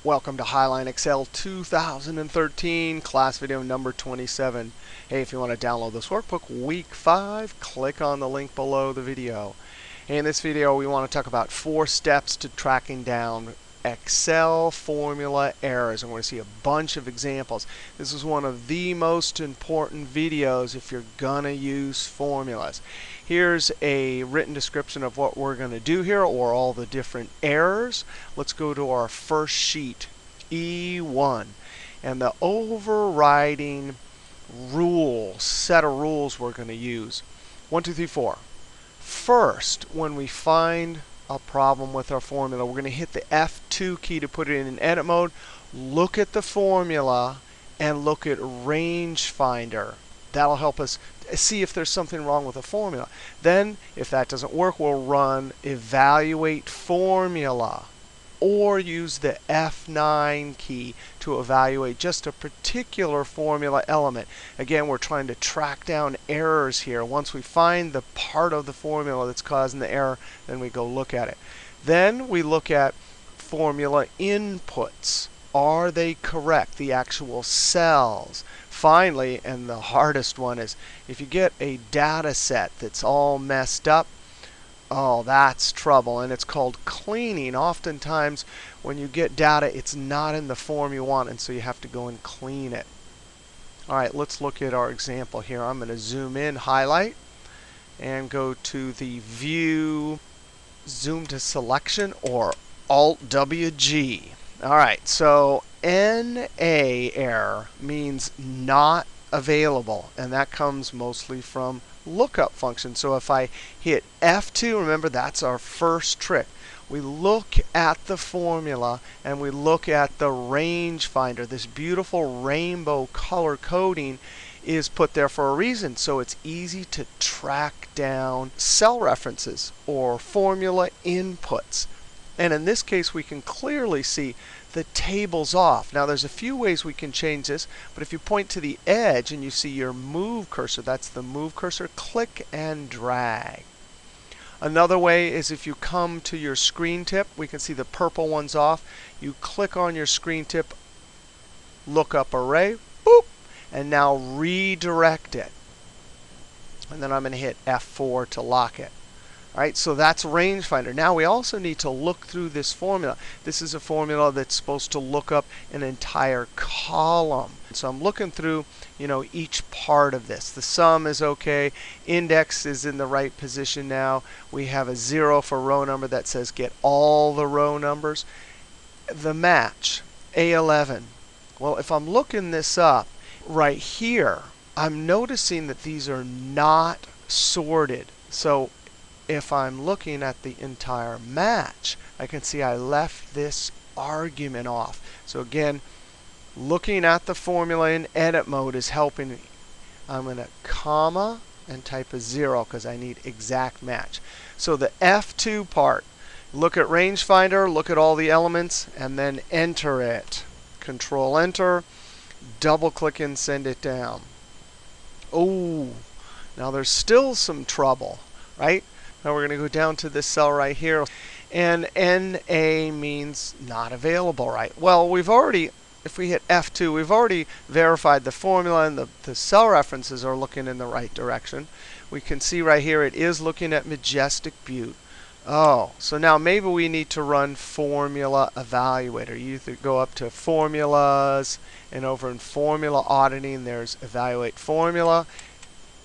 Welcome to Highline Excel 2013, class video number 27. Hey, if you want to download this workbook, week 5, click on the link below the video. In this video, we want to talk about 4 steps to tracking down Excel formula errors. And we're going to see a bunch of examples. This is one of the most important videos if you're going to use formulas. Here's a written description of what we're going to do here, or all the different errors. Let's go to our first sheet, E1. And the overriding set of rules we're going to use. 1, 2, 3, 4. First, when we find a problem with our formula, we're going to hit the F2 key to put it in edit mode. Look at the formula and look at range finder. That'll help us see if there's something wrong with the formula. Then, if that doesn't work, we'll run evaluate formula, or use the F9 key to evaluate just a particular formula element. Again, we're trying to track down errors here. Once we find the part of the formula that's causing the error, then we go look at it. Then we look at formula inputs. Are they correct? The actual cells. Finally, and the hardest one is if you get a data set that's all messed up, oh, that's trouble, and it's called cleaning. Oftentimes, when you get data, it's not in the form you want, and so you have to go and clean it. All right, let's look at our example here. I'm going to zoom in, highlight, and go to the View, Zoom to Selection, or Alt-WG. All right, so NA error means not available, and that comes mostly from lookup function. So if I hit F2, remember that's our first trick. We look at the formula and we look at the range finder. This beautiful rainbow color coding is put there for a reason, so it's easy to track down cell references or formula inputs. And in this case, we can clearly see the table's off. Now, there's a few ways we can change this, but if you point to the edge and you see your move cursor, that's the move cursor, click and drag. Another way is if you come to your screen tip, we can see the purple one's off. You click on your screen tip, lookup array, boop, and now redirect it. And then I'm going to hit F4 to lock it. All right, so that's range finder. Now we also need to look through this formula. This is a formula that's supposed to look up an entire column. So I'm looking through, each part of this. The sum is okay. Index is in the right position now. We have a 0 for row number that says get all the row numbers. The match, A11. Well, if I'm looking this up right here, I'm noticing that these are not sorted. So if I'm looking at the entire match, I can see I left this argument off. So again, looking at the formula in edit mode is helping me. I'm going to comma and type a 0 because I need exact match. So the F2 part, look at range finder, look at all the elements, and then enter it. Control enter, double click and send it down. Oh, now there's still some trouble, right? Now we're going to go down to this cell right here, and NA means not available, right? Well, if we hit F2, we've already verified the formula, and the cell references are looking in the right direction. We can see right here it is looking at Majestic Butte. Oh, so now maybe we need to run Formula Evaluator. You either go up to Formulas, and over in Formula Auditing, there's Evaluate Formula.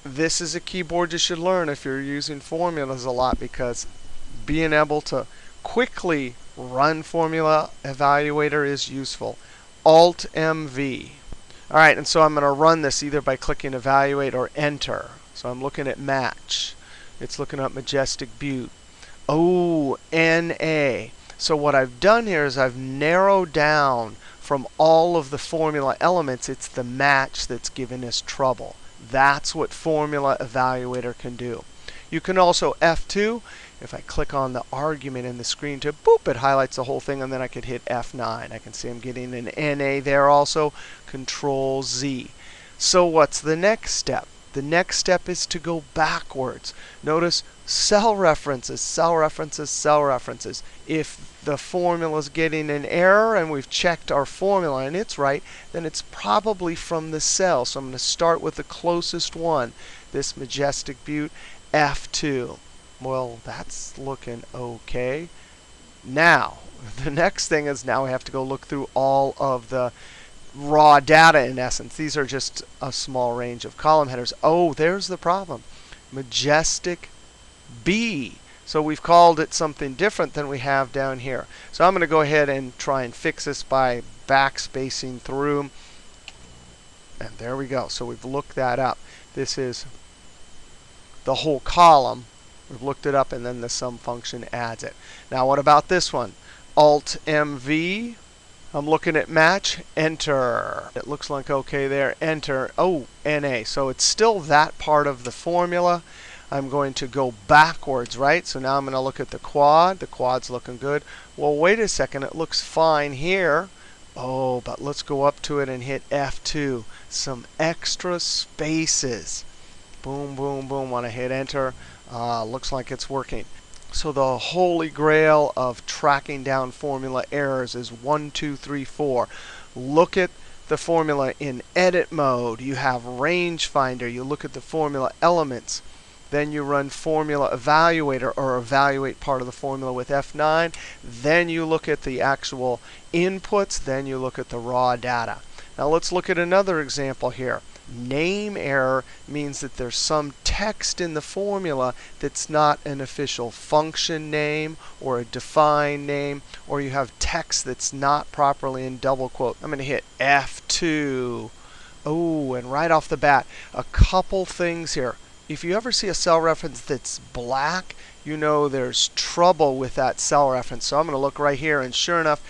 This is a keyboard you should learn if you're using formulas a lot, because being able to quickly run Formula Evaluator is useful. Alt-MV. All right, and so I'm going to run this either by clicking Evaluate or Enter. So I'm looking at Match. It's looking up Majestic Butte. Oh, NA. So what I've done here is I've narrowed down from all of the formula elements. It's the match that's giving us trouble. That's what Formula Evaluator can do. You can also F2. If I click on the argument in the screen tip, boop, it highlights the whole thing, and then I could hit F9. I can see I'm getting an NA there also. Control Z. So what's the next step? The next step is to go backwards. Notice cell references, cell references, cell references. If the formula is getting an error and we've checked our formula and it's right, then it's probably from the cell. So I'm going to start with the closest one, this Majestic Butte F2. Well, that's looking okay. Now, the next thing is now we have to go look through all of the raw data in essence. These are just a small range of column headers. Oh, there's the problem. Majestic B. So we've called it something different than we have down here. So I'm going to go ahead and try and fix this by backspacing through. And there we go. So we've looked that up. This is the whole column. We've looked it up, and then the sum function adds it. Now what about this one? Alt-MV. I'm looking at match, enter. It looks like okay there, enter. Oh, NA. So it's still that part of the formula. I'm going to go backwards, right? So now I'm going to look at the quad. The quad's looking good. Well, wait a second. It looks fine here. Oh, but let's go up to it and hit F2. Some extra spaces. Boom, boom, boom. Want to hit enter. Looks like it's working. So the holy grail of tracking down formula errors is 1, 2, 3, 4. Look at the formula in edit mode. You have range finder. You look at the formula elements. Then you run formula evaluator, or evaluate part of the formula with F9. Then you look at the actual inputs. Then you look at the raw data. Now let's look at another example here. Name error means that there's some text in the formula that's not an official function name or a defined name, or you have text that's not properly in double quote. I'm going to hit F2. Oh, and right off the bat, a couple things here. If you ever see a cell reference that's black, you know there's trouble with that cell reference. So I'm going to look right here, and sure enough,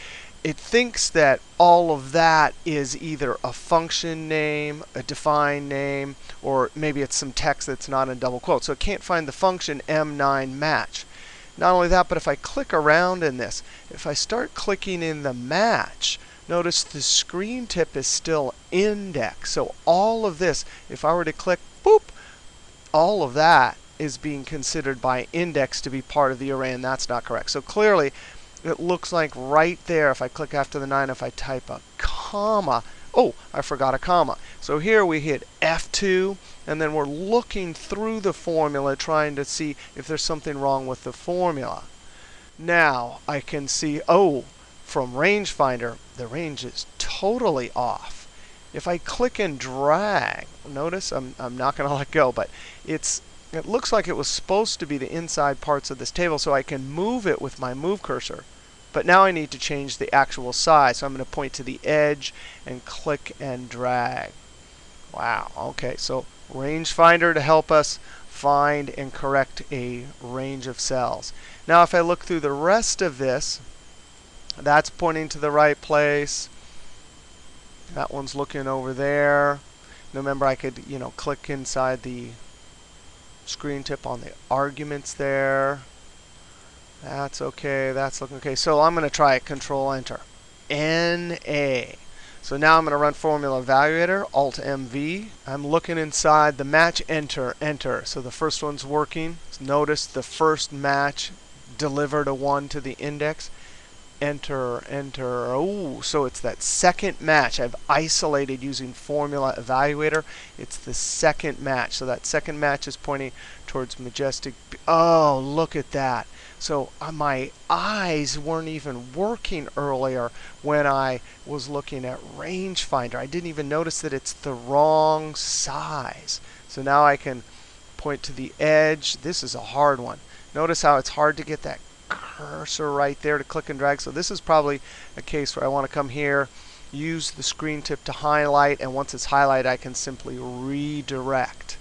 it thinks that all of that is either a function name, a defined name, or maybe it's some text that's not in double quotes. So it can't find the function M9 match. Not only that, but if I click around in this, if I start clicking in the match, notice the screen tip is still indexed. So all of this, if I were to click, boop, all of that is being considered by index to be part of the array, and that's not correct. So clearly, it looks like right there, if I click after the 9, if I type a comma, oh, I forgot a comma. So here we hit F2, and then we're looking through the formula trying to see if there's something wrong with the formula. Now I can see, oh, from range finder, the range is totally off. If I click and drag, notice I'm not going to let go, but it looks like it was supposed to be the inside parts of this table, so I can move it with my move cursor. But now I need to change the actual size. So I'm going to point to the edge and click and drag. Wow. OK, so range finder to help us find and correct a range of cells. Now if I look through the rest of this, that's pointing to the right place. That one's looking over there. Remember, I could click inside the screen tip on the arguments there. That's okay. That's looking okay. So I'm going to try it. Control Enter. NA. So now I'm going to run Formula Evaluator. Alt-MV. I'm looking inside the match. Enter. Enter. So the first one's working. Notice the first match delivered a 1 to the index. Enter, enter. Oh, so it's that second match. I've isolated using Formula Evaluator. It's the second match. So that second match is pointing towards Majestic. Oh, look at that. So my eyes weren't even working earlier when I was looking at range finder. I didn't even notice that it's the wrong size. So now I can point to the edge. This is a hard one. Notice how it's hard to get that cursor right there to click and drag. So this is probably a case where I want to come here, use the screen tip to highlight, and once it's highlighted, I can simply redirect.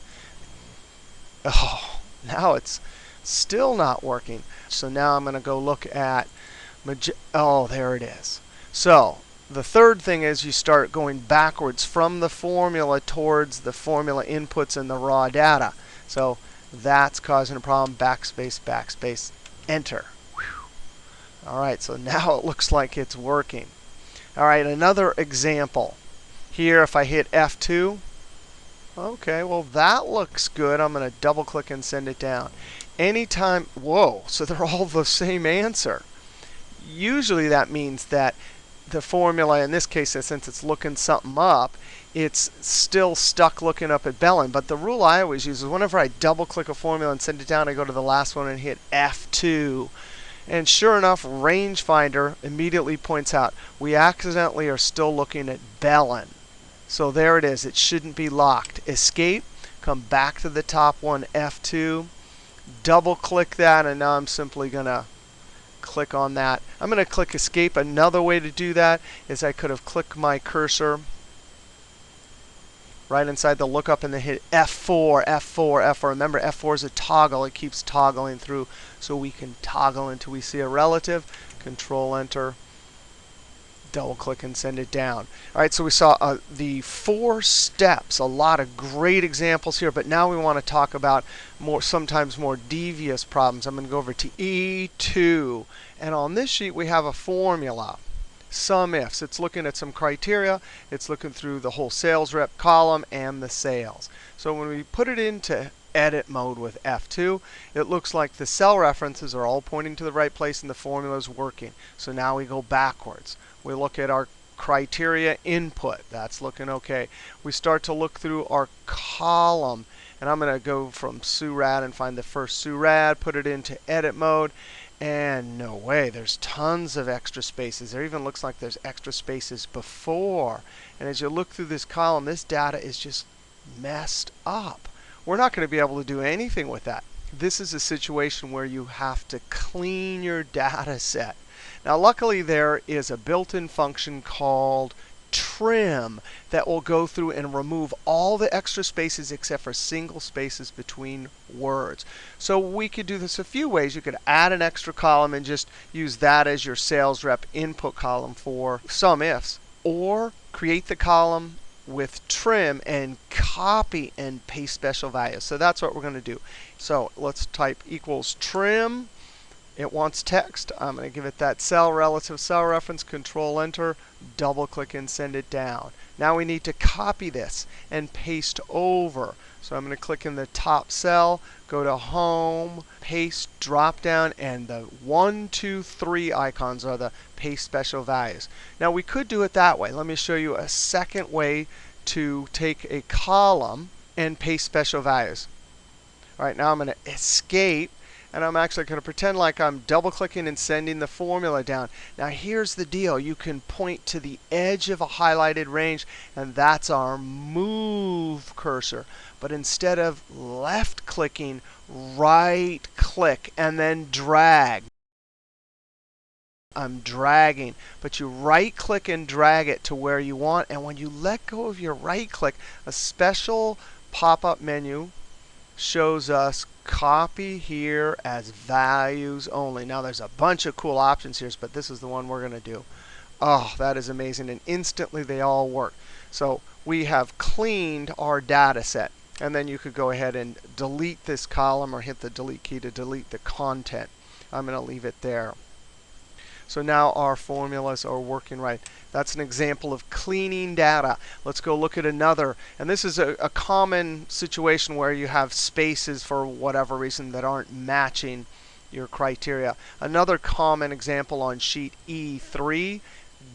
Oh, now it's still not working. So now I'm going to go look at oh, there it is. So the third thing is you start going backwards from the formula towards the formula inputs and the raw data. So that's causing a problem. Backspace, backspace, enter. All right, so now it looks like it's working. All right, another example. Here, if I hit F2, Okay, well that looks good. I'm going to double click and send it down. Anytime, whoa, so they're all the same answer. Usually that means that the formula, in this case, since it's looking something up, it's still stuck looking up at Bellin. But the rule I always use is whenever I double click a formula and send it down, I go to the last one and hit F2. And sure enough, Rangefinder immediately points out we accidentally are still looking at Bellin. So there it is. It shouldn't be locked. Escape, come back to the top one, F2, double click that, and now I'm simply going to click on that. I'm going to click Escape. Another way to do that is I could have clicked my cursor right inside the lookup and then hit F4, F4, F4. Remember, F4 is a toggle. It keeps toggling through, so we can toggle until we see a relative. Control Enter, double click and send it down. All right, so we saw the 4 steps. A lot of great examples here, but now we want to talk about sometimes more devious problems. I'm going to go over to E2, and on this sheet we have a formula. Sum ifs. It's looking at some criteria. It's looking through the whole sales rep column and the sales. So when we put it into edit mode with F2, it looks like the cell references are all pointing to the right place and the formula is working. So now we go backwards. We look at our criteria input. That's looking okay. We start to look through our column. And I'm going to go from SURAD and find the first SURAD, put it into edit mode. And no way, there's tons of extra spaces. There even looks like there's extra spaces before. And as you look through this column, this data is just messed up. We're not going to be able to do anything with that. This is a situation where you have to clean your data set. Now, luckily, there is a built-in function called trim that will go through and remove all the extra spaces except for single spaces between words. So we could do this a few ways. You could add an extra column and just use that as your sales rep input column for sum ifs, or create the column with trim and copy and paste special values. So that's what we're going to do. So let's type equals trim. It wants text. I'm going to give it that cell relative cell reference, Control Enter, double click and send it down. Now we need to copy this and paste over. So I'm going to click in the top cell, go to Home, Paste, drop down, and the 1, 2, 3 icons are the Paste Special Values. Now we could do it that way. Let me show you a second way to take a column and paste special values. All right, now I'm going to escape. And I'm actually going to pretend like I'm double clicking and sending the formula down. Now here's the deal. You can point to the edge of a highlighted range, and that's our move cursor. But instead of left clicking, right click and then drag. I'm dragging, but you right click and drag it to where you want. And when you let go of your right click, a special pop-up menu shows us copy here as values only. Now there's a bunch of cool options here, but this is the one we're going to do. Oh, that is amazing. And instantly they all work. So we have cleaned our data set. And then you could go ahead and delete this column or hit the delete key to delete the content. I'm going to leave it there. So now our formulas are working right. That's an example of cleaning data. Let's go look at another. And this is a common situation where you have spaces for whatever reason that aren't matching your criteria. Another common example on sheet E3,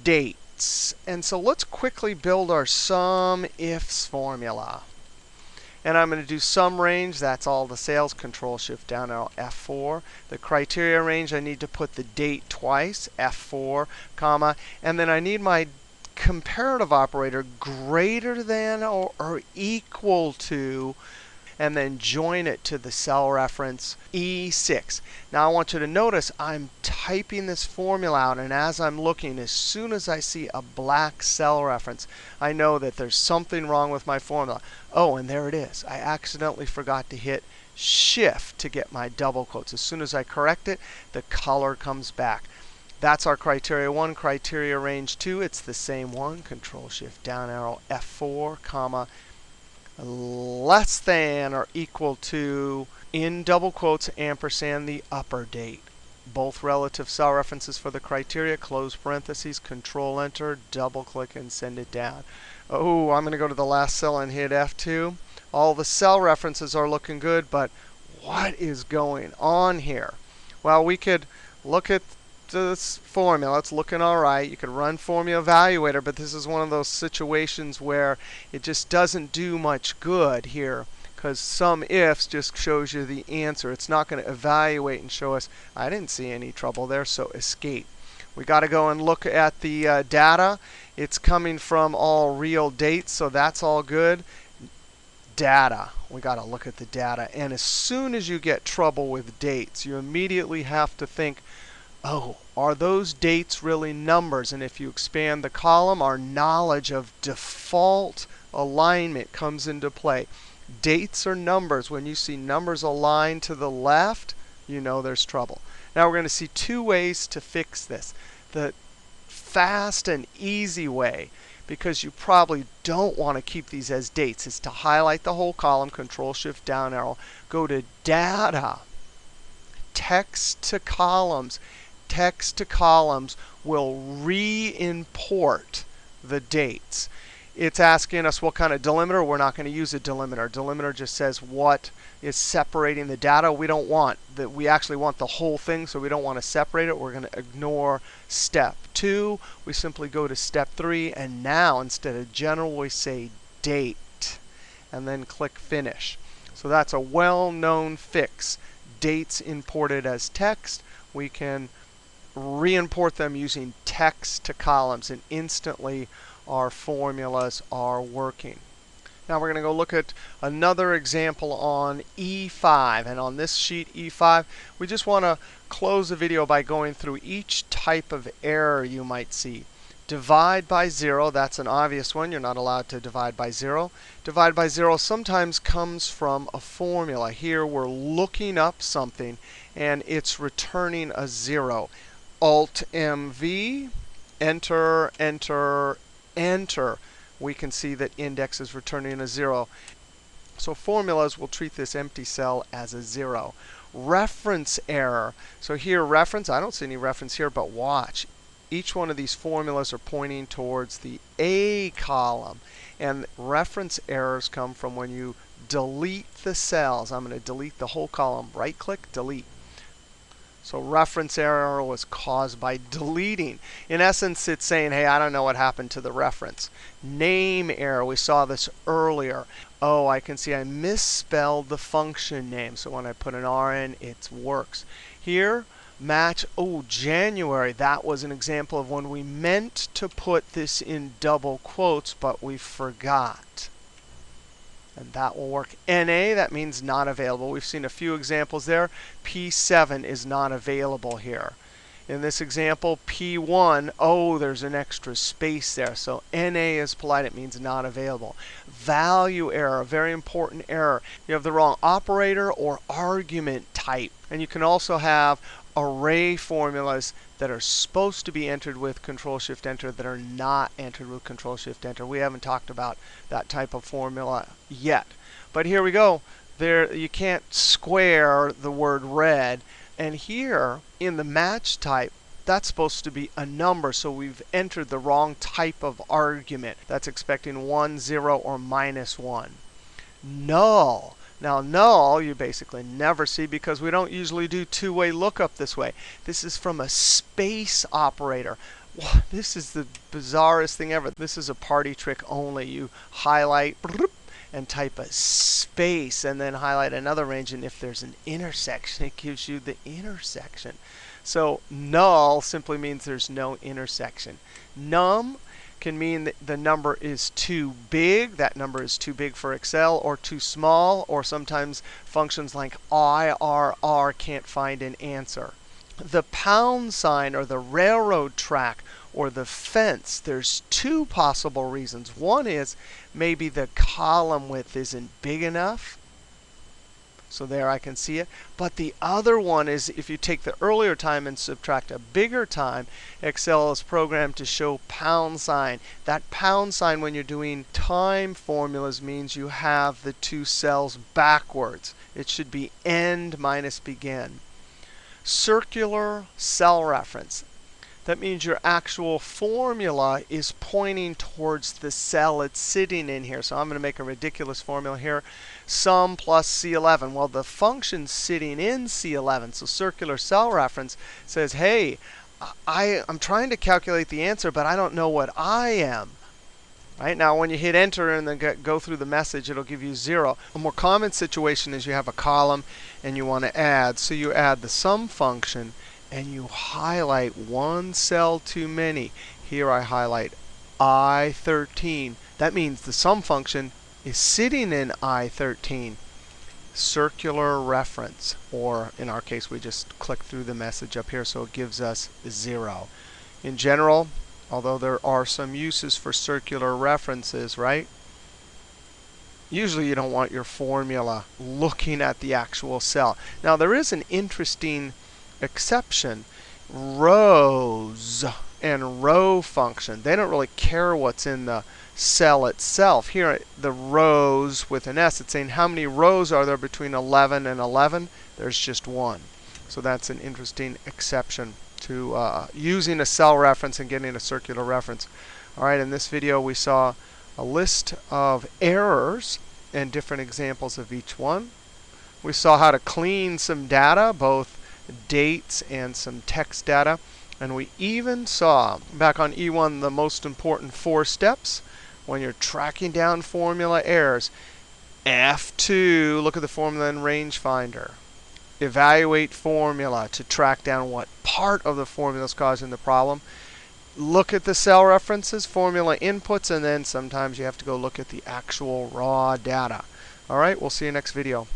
dates. And so let's quickly build our sum ifs formula. And I'm going to do sum range. That's all the sales. Control Shift down arrow F4. The criteria range, I need to put the date twice, F4, comma. And then I need my comparative operator greater than or equal to, and then join it to the cell reference E6. Now I want you to notice I'm typing this formula out, and as I'm looking, as soon as I see a black cell reference, I know that there's something wrong with my formula. Oh, and there it is. I accidentally forgot to hit Shift to get my double quotes. As soon as I correct it, the color comes back. That's our criteria 1, criteria range 2. It's the same one. Control Shift down arrow F4, comma, less than or equal to, in double quotes, ampersand the upper date. Both relative cell references for the criteria, close parentheses, Control Enter, double click and send it down. Oh, I'm going to go to the last cell and hit F2. All the cell references are looking good, but what is going on here? Well, we could look at this formula. It's looking all right. You could run Formula Evaluator, but this is one of those situations where it just doesn't do much good here, because some ifs just shows you the answer. It's not going to evaluate and show us, I didn't see any trouble there, so escape. We got to go and look at the data. It's coming from all real dates, so that's all good. Data. We got to look at the data. And as soon as you get trouble with dates, you immediately have to think, oh, are those dates really numbers? And if you expand the column, our knowledge of default alignment comes into play. Dates are numbers. When you see numbers aligned to the left, you know there's trouble. Now we're going to see two ways to fix this. The fast and easy way, because you probably don't want to keep these as dates, is to highlight the whole column, Control-Shift-Down arrow, go to Data, Text to Columns. Text to Columns will re-import the dates. It's asking us what kind of delimiter. We're not going to use a delimiter. Delimiter just says what is separating the data. We don't want that. We actually want the whole thing, so we don't want to separate it. We're going to ignore step 2. We simply go to step 3, and now instead of general, we say date, and then click Finish. So that's a well-known fix. Dates imported as text. We can re-import them using text to columns, and instantly our formulas are working. Now we're going to go look at another example on E5. And on this sheet E5, we just want to close the video by going through each type of error you might see. Divide by 0, that's an obvious one. You're not allowed to divide by 0. Divide by 0 sometimes comes from a formula. Here we're looking up something, and it's returning a 0. Alt-MV, enter, enter, enter. We can see that index is returning a 0. So formulas will treat this empty cell as a 0. Reference error. So here reference, I don't see any reference here, but watch. Each one of these formulas are pointing towards the A column. And reference errors come from when you delete the cells. I'm going to delete the whole column. Right click, delete. So reference error was caused by deleting. In essence, it's saying, hey, I don't know what happened to the reference. Name error, we saw this earlier. Oh, I can see I misspelled the function name. So when I put an R in, it works. Here, match, oh, January. That was an example of when we meant to put this in double quotes, but we forgot. And that will work. NA, that means not available. We've seen a few examples there. P7 is not available here. In this example, P1, oh, there's an extra space there. So NA is polite. It means not available. Value error, a very important error. You have the wrong operator or argument type. And you can also have array formulas that are supposed to be entered with Control-Shift-Enter that are not entered with Control-Shift-Enter. We haven't talked about that type of formula yet. But here we go. There, you can't square the word red. And here in the match type, that's supposed to be a number. So we've entered the wrong type of argument. That's expecting 1, 0, or -1. Null. Now, null you basically never see because we don't usually do two-way lookup this way. This is from a space operator. This is the bizarrest thing ever. This is a party trick only. You highlight and type a space and then highlight another range. And if there's an intersection, it gives you the intersection. So null simply means there's no intersection. Num can mean that the number is too big. That number is too big for Excel, or too small, or sometimes functions like IRR can't find an answer. The pound sign or the railroad track or the fence, there's two possible reasons. One is maybe the column width isn't big enough. So there I can see it. But the other one is if you take the earlier time and subtract a bigger time, Excel is programmed to show pound sign. That pound sign when you're doing time formulas means you have the two cells backwards. It should be end minus begin. Circular cell reference. That means your actual formula is pointing towards the cell it's sitting in here. So I'm going to make a ridiculous formula here. Sum plus C11. Well, the function's sitting in C11. So circular cell reference says, hey, I'm trying to calculate the answer, but I don't know what I am. Right? Now, when you hit enter and then go through the message, it'll give you 0. A more common situation is you have a column and you want to add. So you add the sum function and you highlight one cell too many. Here I highlight I13. That means the sum function is sitting in I13. Circular reference, or in our case, we just click through the message up here, so it gives us 0. In general, although there are some uses for circular references, right? Usually you don't want your formula looking at the actual cell. Now there is an interesting exception. Rows and row function, they don't really care what's in the cell itself. Here, the rows with an S, it's saying how many rows are there between 11 and 11? There's just 1. So that's an interesting exception to using a cell reference and getting a circular reference. All right, in this video we saw a list of errors and different examples of each one. We saw how to clean some data, both dates and some text data. And we even saw, back on E1, the most important 4 steps when you're tracking down formula errors. F2, look at the formula in Range Finder. Evaluate formula to track down what part of the formula is causing the problem. Look at the cell references, formula inputs, and then sometimes you have to go look at the actual raw data. All right, we'll see you next video.